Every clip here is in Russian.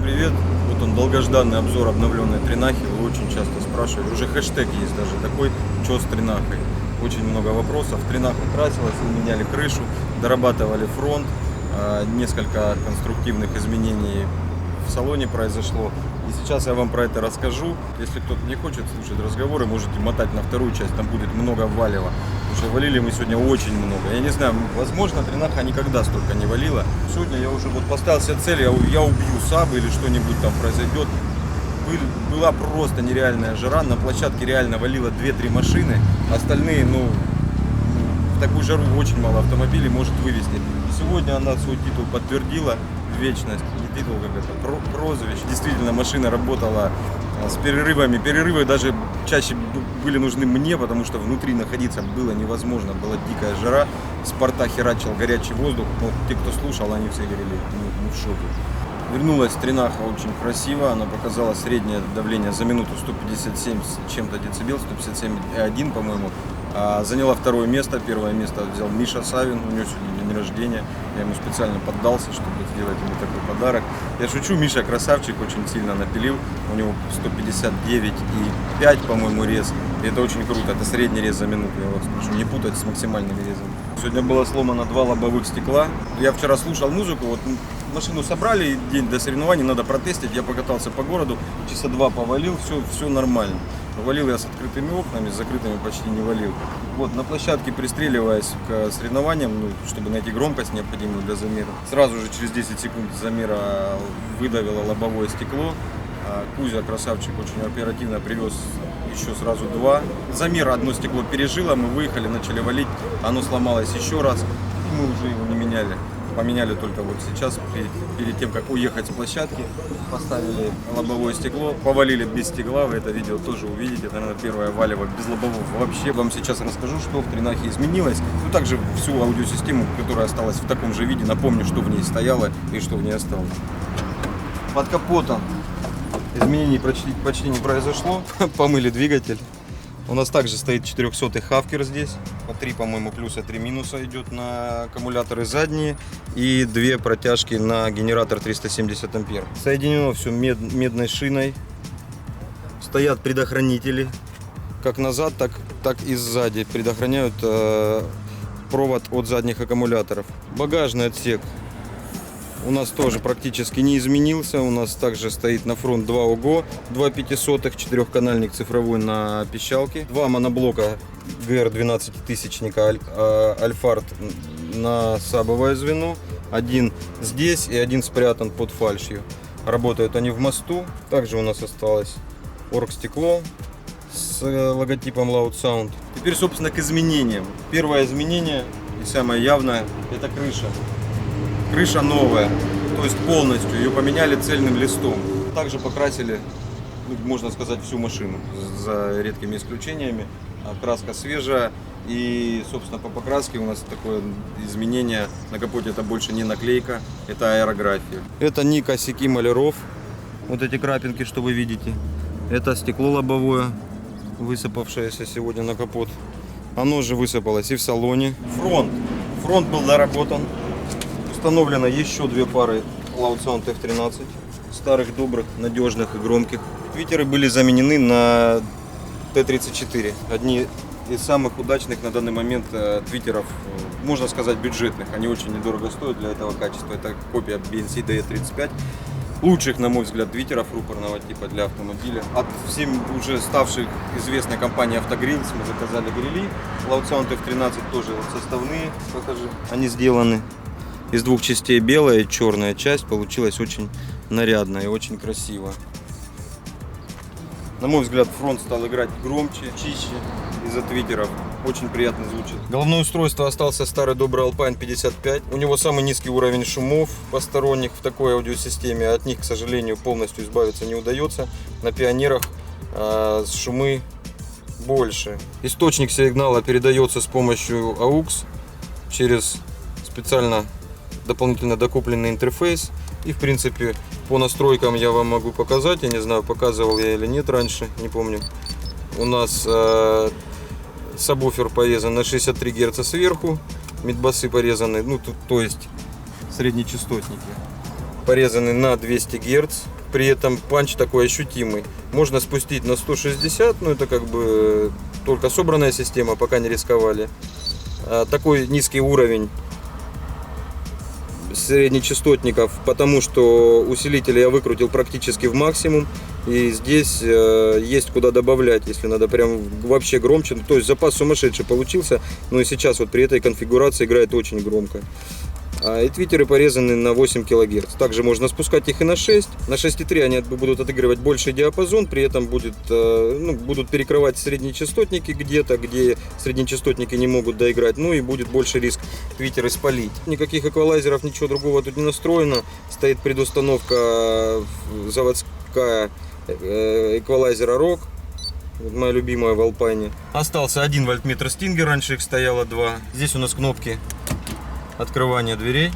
привет! Вот он, долгожданный обзор обновленной Тринахи. Вы очень часто спрашиваете. Уже хэштег есть даже такой, что с Тринахой. Очень много вопросов. Тринаха красилась, меняли крышу, дорабатывали фронт. Несколько конструктивных изменений в салоне произошло. И сейчас я вам про это расскажу. Если кто-то не хочет слушать разговоры, можете мотать на вторую часть, там будет много валева. Потому что валили мы сегодня очень много. Я не знаю, возможно, Тринаха никогда столько не валила. Сегодня я уже поставил себе цель, я убью сабы или что-нибудь там произойдет. Была просто нереальная жара, на площадке реально валило 2-3 машины. Остальные, в такую жару очень мало автомобилей может вывести. Сегодня она свой титул подтвердила. Вечность, не титул, как это, прозвище. Действительно, машина работала с перерывами. Перерывы даже чаще были нужны мне, потому что внутри находиться было невозможно. Была дикая жара, с порта херачил горячий воздух. Но те, кто слушал, они все говорили, в шоке. Вернулась Тринаха очень красиво. Она показала среднее давление за минуту 157 с чем-то децибел, 157,1, по-моему. Заняла второе место. Первое место взял Миша Савин. У него сегодня день рождения. Я ему специально поддался, чтобы сделать ему такой подарок. Я шучу, Миша красавчик, очень сильно напилил. У него 159,5, по-моему, рез. И это очень круто. Это средний рез за минуту. Я вас прошу не путать с максимальными резами. Сегодня было сломано 2 лобовых стекла. Я вчера слушал музыку. Вот машину собрали, день до соревнований, надо протестить. Я покатался по городу, часа 2 повалил, все нормально. Валил я с открытыми окнами, с закрытыми почти не валил. Вот на площадке, пристреливаясь к соревнованиям, чтобы найти громкость необходимую для замера, сразу же через 10 секунд замера выдавило лобовое стекло. Кузя, красавчик, очень оперативно привез еще сразу 2. Замер одно стекло пережило, мы выехали, начали валить, оно сломалось еще раз, и мы уже его не меняли. Поменяли только вот сейчас, перед тем, как уехать с площадки, поставили лобовое стекло, повалили без стекла, вы это видео тоже увидите, это, наверное, первое валево без лобового. Вообще вам сейчас расскажу, что в Тринахе изменилось, также всю аудиосистему, которая осталась в таком же виде, напомню, что в ней стояло и что в ней осталось. Под капотом изменений почти не произошло, помыли двигатель. У нас также стоит 400-й хавкер здесь. По 3, по-моему, плюса, 3 минуса идет на аккумуляторы задние. И 2 протяжки на генератор 370 ампер. Соединено все медной шиной. Стоят предохранители. Как назад, так и сзади. Предохраняют провод от задних аккумуляторов. Багажный отсек у нас тоже практически не изменился. У нас также стоит на фронт 2 ОГО, 2 500-х, 4-канальник цифровой на пищалке, 2 моноблока ГР-12-тысячника Альфард на сабовое звено, 1 здесь и 1 спрятан под фальшью. Работают они в мосту. Также у нас осталось оргстекло с логотипом Loud Sound. Теперь, собственно, к изменениям. Первое изменение и самое явное — это крыша. Крыша новая, то есть полностью ее поменяли цельным листом. Также покрасили, можно сказать, всю машину, за редкими исключениями. Краска свежая и, собственно, по покраске у нас такое изменение. На капоте это больше не наклейка, это аэрография. Это не косяки маляров, вот эти крапинки, что вы видите. Это стекло лобовое, высыпавшееся сегодня на капот. Оно же высыпалось и в салоне. Фронт был доработан. Установлено еще 2 пары Loud Sound F13, старых, добрых, надежных и громких. Твиттеры были заменены на T34. Одни из самых удачных на данный момент твиттеров, можно сказать, бюджетных. Они очень недорого стоят для этого качества. Это копия BNC DE35. Лучших, на мой взгляд, твиттеров рупорного типа для автомобиля. От всем уже ставших известной компании Автогрилс мы заказали грили. Loud Sound F13 тоже составные, покажи. Они сделаны из 2 частей, белая и черная часть. Получилась очень нарядная и очень красиво. На мой взгляд, фронт стал играть громче, чище из-за твиттеров. Очень приятно звучит. Головное устройство остался старый добрый Alpine 55. У него самый низкий уровень шумов посторонних в такой аудиосистеме. От них, к сожалению, полностью избавиться не удается. На Пионерах шумы больше. Источник сигнала передается с помощью AUX через специально дополнительно докупленный интерфейс. И, в принципе, по настройкам я вам могу показать. Я не знаю, показывал я или нет раньше, не помню. У нас сабвуфер порезан на 63 Гц сверху, мидбасы порезаны, то есть среднечастотники, порезаны на 200 Гц. при этом панч такой ощутимый. Можно спустить на 160, но это как бы только собранная система, пока не рисковали. Такой низкий уровень среднечастотников, потому что усилители я выкрутил практически в максимум, и здесь есть куда добавлять, если надо прям вообще громче. То есть запас сумасшедший получился, но и сейчас вот при этой конфигурации играет очень громко. И твитеры порезаны на 8 кГц. Также можно спускать их и на 6. На 6,3 они будут отыгрывать больший диапазон, при этом будут перекрывать среднечастотники где-то, где среднечастотники не могут доиграть. Ну и будет больше риск твитеры спалить. Никаких эквалайзеров, ничего другого тут не настроено. Стоит предустановка заводская эквалайзера ROG. Вот моя любимая в Alpine. Остался 1 вольтметр Stinger, раньше их стояло 2. Здесь у нас кнопки открывания дверей.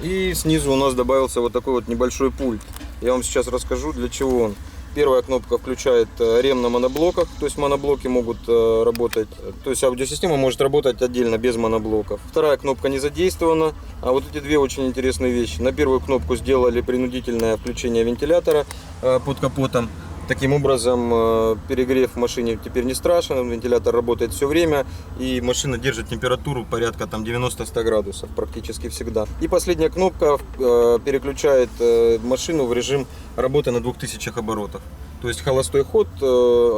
И снизу у нас добавился вот такой вот небольшой пульт. Я вам сейчас расскажу, для чего он. Первая кнопка включает рем на моноблоках, то есть моноблоки могут работать, то есть аудиосистема может работать отдельно, без моноблоков. Вторая кнопка не задействована, а вот эти две очень интересные вещи. На первую кнопку сделали принудительное включение вентилятора под капотом. Таким образом, перегрев в машине теперь не страшен, вентилятор работает все время, и машина держит температуру порядка 90-100 градусов практически всегда. И последняя кнопка переключает машину в режим работы на 2000 оборотах. То есть холостой ход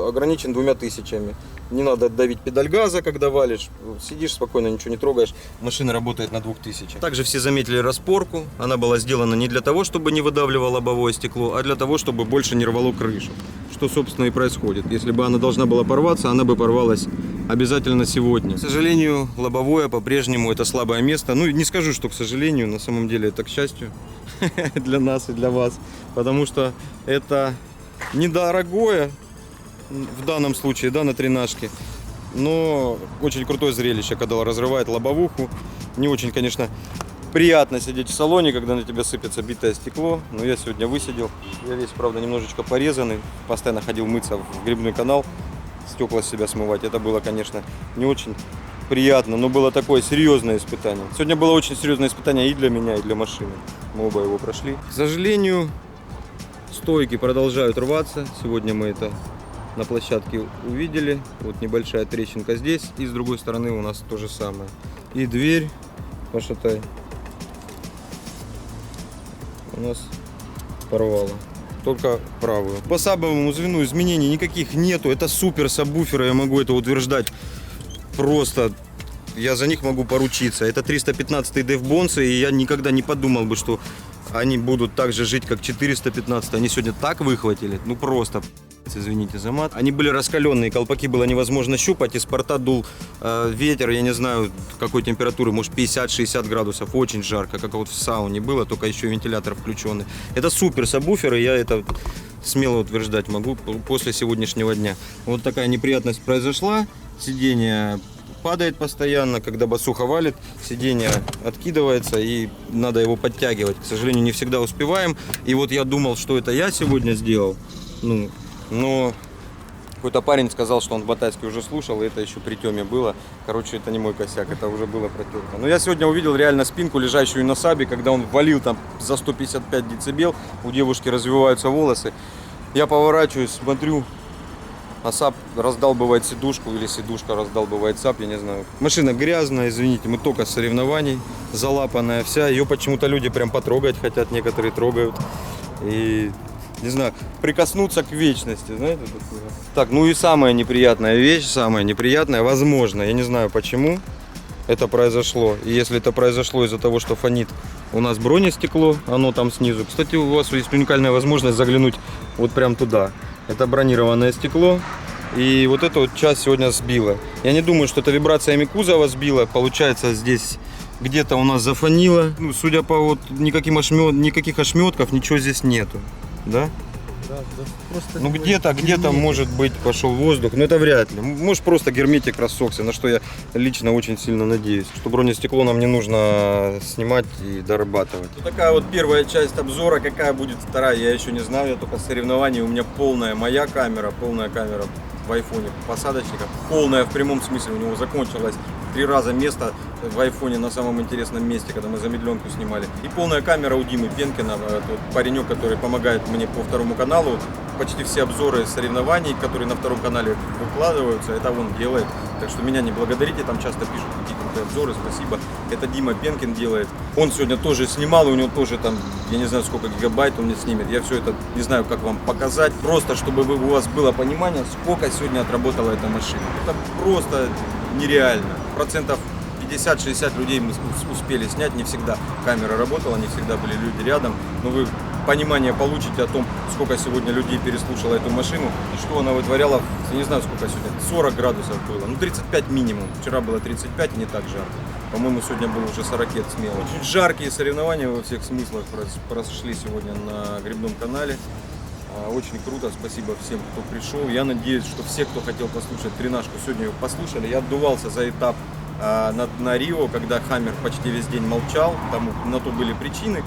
ограничен 2000. Не надо давить педаль газа, когда валишь. Сидишь спокойно, ничего не трогаешь. Машина работает на 2000. Также все заметили распорку. Она была сделана не для того, чтобы не выдавливало лобовое стекло, а для того, чтобы больше не рвало крышу. Что, собственно, и происходит. Если бы она должна была порваться, она бы порвалась обязательно сегодня. К сожалению, лобовое по-прежнему это слабое место. Ну, не скажу, что к сожалению, на самом деле это к счастью для нас и для вас. Потому что это недорогое в данном случае, да, на тренажке, но очень крутое зрелище, когда разрывает лобовуху. Не очень, конечно, приятно сидеть в салоне, когда на тебя сыпется битое стекло, но я сегодня высидел. Я весь, правда, немножечко порезанный, постоянно ходил мыться в грибной канал, стекла с себя смывать. Это было, конечно, не очень приятно, но было такое серьезное испытание. Сегодня было очень серьезное испытание и для меня, и для машины. Мы оба его прошли. К сожалению, стойки продолжают рваться. Сегодня мы это на площадке увидели. Вот небольшая трещинка здесь, и с другой стороны у нас то же самое. И дверь, пошатай, у нас порвала. Только правую. По сабовому звену изменений никаких нету. Это супер сабвуферы, я могу это утверждать. Просто я за них могу поручиться. Это 315 DevBonds, и я никогда не подумал бы, что они будут так же жить, как 415. Они сегодня так выхватили, ну просто, извините за мат. Они были раскаленные, колпаки было невозможно щупать, из порта дул ветер, я не знаю какой температуры, может 50-60 градусов, очень жарко, как вот в сауне было, только еще вентилятор включенный. Это супер сабвуферы, я это смело утверждать могу после сегодняшнего дня. Вот такая неприятность произошла, сиденье падает постоянно, когда басуха валит, сиденье откидывается и надо его подтягивать. К сожалению, не всегда успеваем. И вот я думал, что это я сегодня сделал, но какой-то парень сказал, что он в Батайске уже слушал, и это еще при Теме было. Короче, это не мой косяк, это уже было протерто. Но я сегодня увидел реально спинку, лежащую на сабе, когда он валил там за 155 децибел, у девушки развиваются волосы. Я поворачиваюсь, смотрю, а саб раздалбывает сидушку, или сидушка раздалбывает саб, я не знаю. Машина грязная, извините, мы только с соревнований, залапанная вся. Ее почему-то люди прям потрогать хотят, некоторые трогают. И, не знаю, прикоснуться к вечности, знаете, такое. Так, ну и самая неприятная вещь, самая неприятная, возможно, я не знаю почему это произошло. И если это произошло из-за того, что фонит у нас бронестекло, оно там снизу. Кстати, у вас есть уникальная возможность заглянуть вот прям туда. Это бронированное стекло, и вот эту вот часть сегодня сбила. Я не думаю, что это вибрациями кузова сбила. Получается, здесь где-то у нас зафонило. Ну, судя по вот никаких ошметков, ничего здесь нету, да? Да, просто ну где-то может быть пошел воздух, но это вряд ли. Может просто герметик рассохся, на что я лично очень сильно надеюсь. Что бронестекло нам не нужно снимать и дорабатывать. Вот такая вот первая часть обзора. Какая будет вторая, я еще не знаю. Я только с соревнований. У меня полная моя камера, полная камера в айфоне посадочника. Полная в прямом смысле, у него закончилось 3 раза место в айфоне на самом интересном месте, когда мы замедленку снимали. И полная камера у Димы Пенкина, тот паренек, который помогает мне по второму каналу. Почти все обзоры соревнований, которые на втором канале выкладываются, это он делает. Так что меня не благодарите, там часто пишут какие-то крутые обзоры, спасибо. Это Дима Пенкин делает. Он сегодня тоже снимал, у него тоже там, я не знаю, сколько гигабайт он мне снимет. Я все это не знаю, как вам показать. Просто, чтобы у вас было понимание, сколько сегодня отработала эта машина. Это просто нереально. Процентов 50-60 людей мы успели снять, не всегда камера работала, не всегда были люди рядом, но вы понимание получите о том, сколько сегодня людей переслушало эту машину и что она вытворяла, я не знаю, сколько сегодня, 40 градусов было, ну 35 минимум, вчера было 35 и не так жарко, по-моему, сегодня был уже 40 смело. Очень жаркие соревнования во всех смыслах прошли сегодня на грибном канале. Очень круто, спасибо всем, кто пришел. Я надеюсь, что все, кто хотел послушать тренажку, сегодня ее послушали. Я отдувался за этап на Рио, когда Хаммер почти весь день молчал, там на то были причины.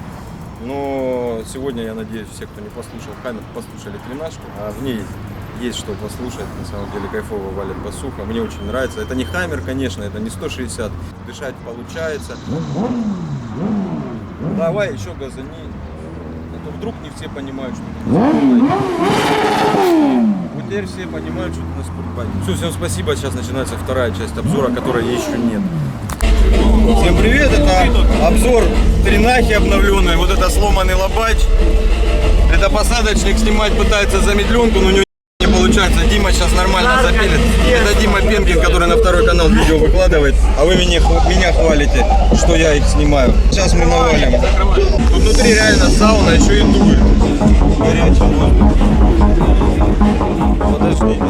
Но сегодня, я надеюсь, все, кто не послушал Хаммер, послушали тренажку. В ней есть что послушать, на самом деле кайфово валит басуха. Мне очень нравится. Это не Хаммер, конечно, это не 160. Дышать получается. Давай еще газани. А то вдруг не все понимают, что ты на спортбайке. Вот теперь все понимают, что ты на спортбайке. Все, всем спасибо. Сейчас начинается вторая часть обзора, которой еще нет. Всем привет, это обзор тренахи обновленной. Вот это сломанный лобач. Это посадочник снимать пытается замедленку, но у него не получается. Дима сейчас нормально запилит. Это Дима Пенкин, который на второй канал видео выкладывает. А вы меня хвалите, что я их снимаю. Сейчас мы навалим. Тут внутри реально сауна, еще и дует. Горячий воздух. Подождите.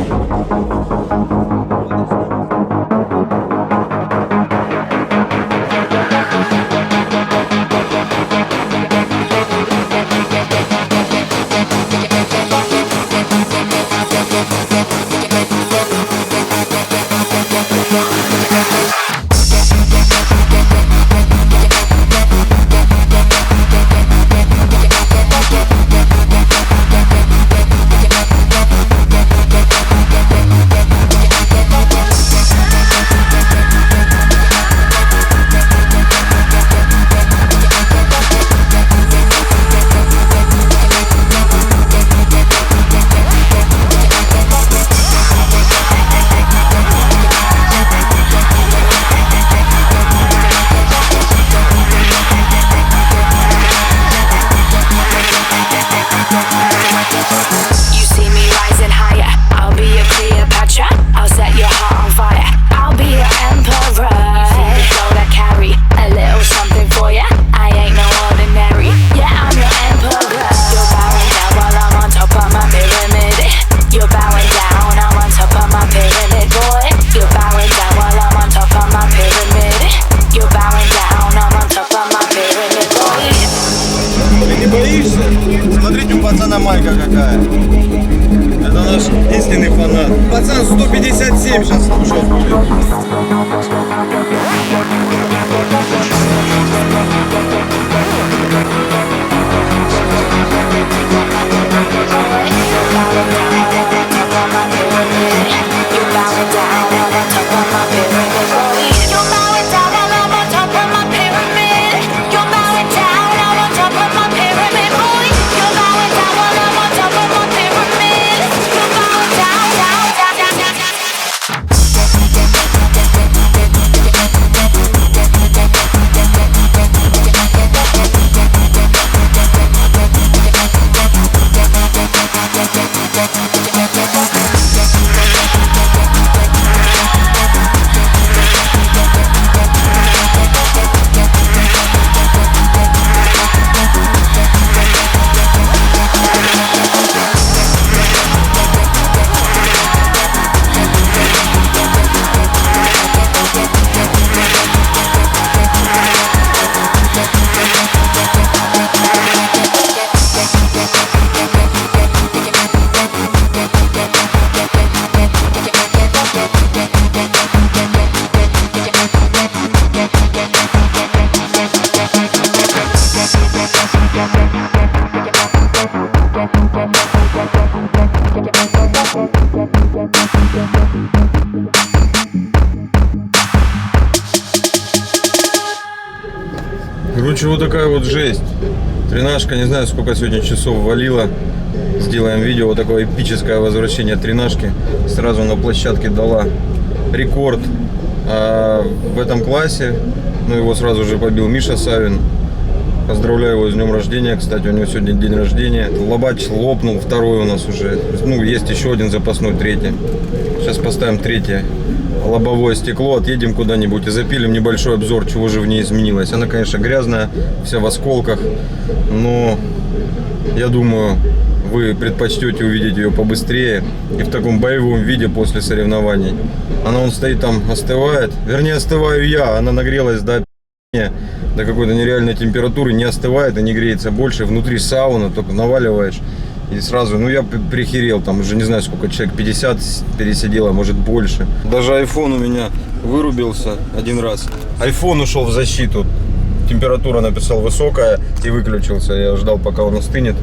Смотрите, у пацана майка какая. Это наш истинный фанат. Пацан 157 сейчас слушать будет. Короче, вот такая вот жесть. Тренажка, не знаю, сколько сегодня часов валила. Сделаем видео, вот такое эпическое возвращение тренажки. Сразу на площадке дала рекорд в этом классе. Ну, его сразу же побил Миша Савин. Поздравляю его с днем рождения. Кстати, у него сегодня день рождения. Лобач лопнул, второй у нас уже. Ну, есть еще один запасной, третий. Сейчас поставим третье лобовое стекло, отъедем куда-нибудь и запилим небольшой обзор, чего же в ней изменилось. Она, конечно, грязная, вся в осколках, но я думаю, вы предпочтете увидеть ее побыстрее и в таком боевом виде после соревнований. Она вон стоит там, остывает. Вернее, остываю я. Она нагрелась до какой-то нереальной температуры, не остывает и не греется больше. Внутри сауна, только наваливаешь. И сразу, ну я прихерел, там уже не знаю сколько человек, 50 пересидело, может больше. Даже iPhone у меня вырубился один раз. iPhone ушел в защиту. Температура, написал, высокая и выключился. Я ждал, пока он остынет.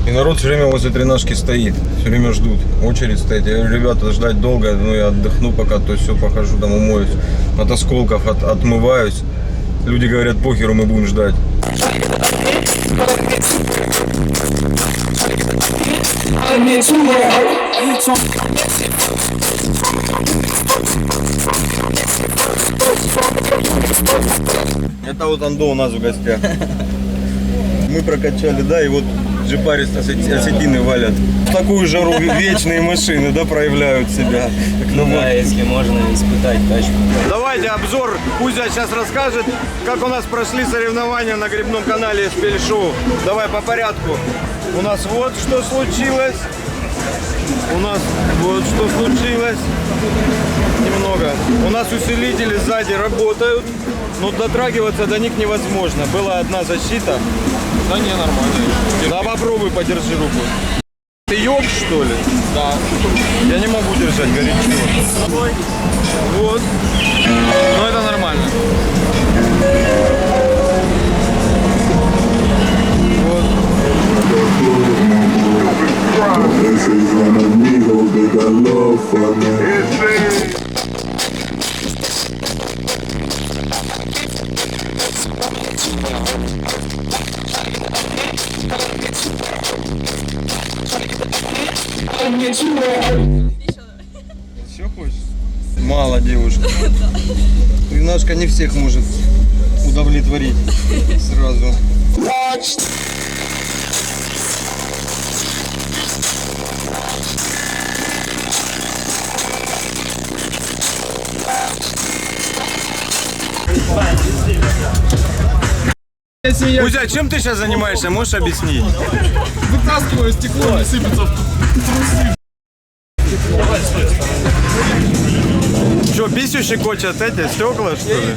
И народ все время возле тренажки стоит, все время ждут. Очередь стоит. Я говорю, ребята, ждать долго, ну я отдохну пока, то есть все, похожу там, умоюсь. От осколков отмываюсь. Люди говорят, похеру, мы будем ждать. Это вот Андо у нас в гостях. Мы прокачали, да, и вот джипарист осетины валят. В такую жару вечные машины, да, проявляют себя. Да, если можно испытать тачку. Давайте обзор. Кузя сейчас расскажет, как у нас прошли соревнования на грибном канале SPL-шоу. Давай по порядку. У нас вот что случилось. У нас вот что случилось. Немного. У нас усилители сзади работают, но дотрагиваться до них невозможно. Была одна защита. Да не, нормально. Да попробуй, подержи руку. Ты ёб, что ли? Да. Я не могу держать, горячо. Вот. Но это нормально. This is an amigo, they got love for me. Все хочешь? Мало, девушка. Тренажка не всех может удовлетворить сразу. Кузя, чем ты сейчас занимаешься? Можешь объяснить? Вытаскиваю стекло, не сыпется в трусы. Что, писю щекочат эти стекла, что ли?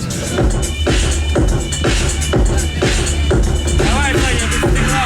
Давай, Саня, ты стекла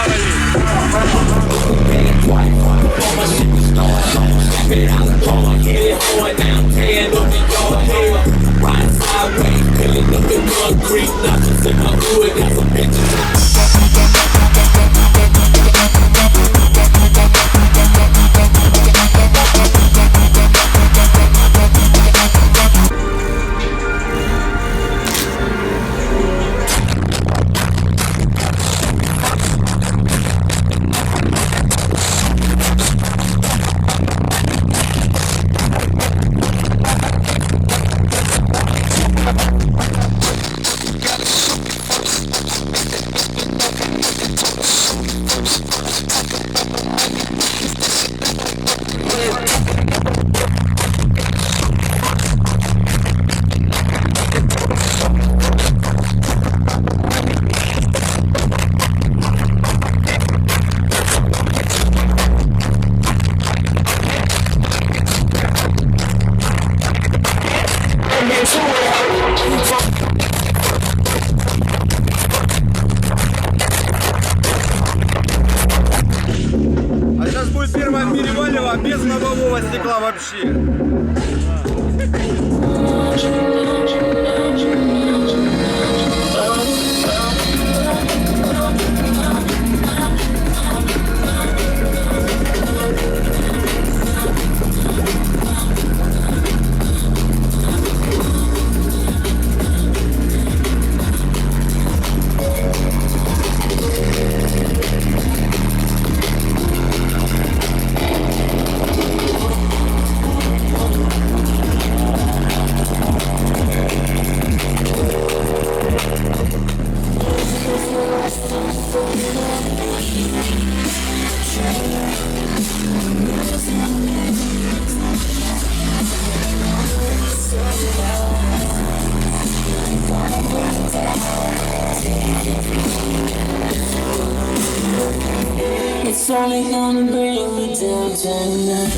It's only gonna bring me down tonight.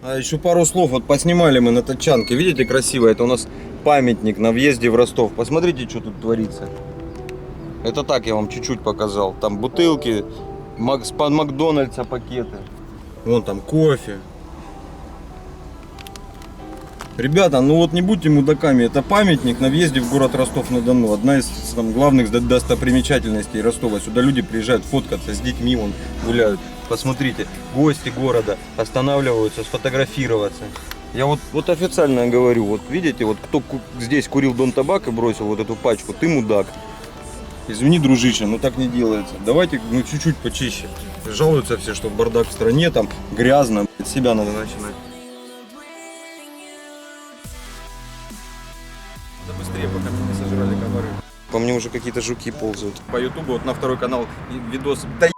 А еще пару слов. Вот поснимали мы на Тачанке. Видите, красиво? Это у нас памятник на въезде в Ростов. Посмотрите, что тут творится. Это так я вам чуть-чуть показал. Там бутылки, с-под Макдональдса пакеты. Вон там кофе. Ребята, ну вот не будьте мудаками. Это памятник на въезде в город Ростов-на-Дону. Одна из там, главных достопримечательностей Ростова. Сюда люди приезжают фоткаться с детьми, вон гуляют. Посмотрите, гости города останавливаются, сфотографироваться. Я вот официально говорю, вот видите, вот кто здесь курил Дон Табак и бросил вот эту пачку, ты мудак. Извини, дружище, но так не делается. Давайте ну чуть-чуть почище. Жалуются все, что бардак в стране, там грязно. С себя надо начинать. Да быстрее, пока не сожрали комары. По мне уже какие-то жуки ползают. По ютубу вот на второй канал видос. Да